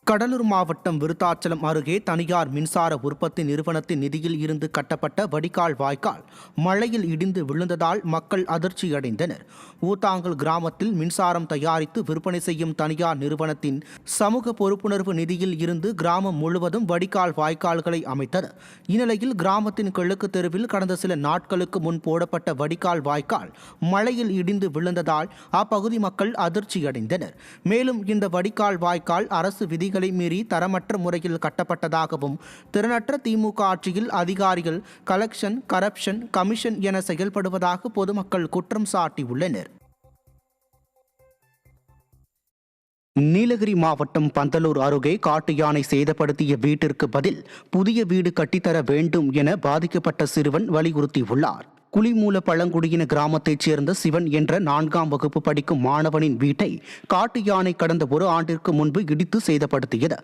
கடலூர் மாவட்டம் விருத்தாச்சலம் அருகே தனியார் மின்சார உற்பத்தி நிறுவனத்தின் நிதியில் இருந்து கட்டப்பட்ட வடிகால் வாய்க்கால் மழையில் இடிந்து விழுந்ததால் மக்கள் அதிர்ச்சியடைந்தனர். ஊத்தாங்கல் கிராமத்தில் மின்சாரம் தயாரித்து விற்பனை செய்யும் தனியார் நிறுவனத்தின் சமூக பொறுப்புணர்வு நிதியில் இருந்து கிராமம் முழுவதும் வடிகால் வாய்க்கால்களை அமைத்தது. இந்நிலையில் கிராமத்தின் கிழக்கு தெருவில் கடந்த சில நாட்களுக்கு முன் போடப்பட்ட வடிகால் வாய்க்கால் மழையில் இடிந்து விழுந்ததால் அப்பகுதி மக்கள் அதிர்ச்சியடைந்தனர். மேலும் இந்த வடிகால் வாய்க்கால் அரசு விதிகள் மீறி தரமற்ற முறையில் கட்டப்பட்டதாகவும், திறனற்ற திமுக ஆட்சியில் அதிகாரிகள் கலெக்ஷன், கரப்ஷன், கமிஷன் என செயல்படுவதாக பொதுமக்கள் குற்றம் சாட்டியுள்ளனர். நீலகிரி மாவட்டம் பந்தலூர் அருகே காட்டு யானை சேதப்படுத்திய வீட்டிற்கு பதில் புதிய வீடு கட்டித்தர வேண்டும் என பாதிக்கப்பட்ட சிறுவன் வலியுறுத்தியுள்ளார். குளிமூல பழங்குடியின கிராமத்தைச் சேர்ந்த சிவன் என்ற 4ஆம் வகுப்பு படிக்கும் மாணவனின் வீட்டை காட்டு யானை கடந்த ஒரு ஆண்டிற்கு முன்பு இடித்து சேதப்படுத்தியது.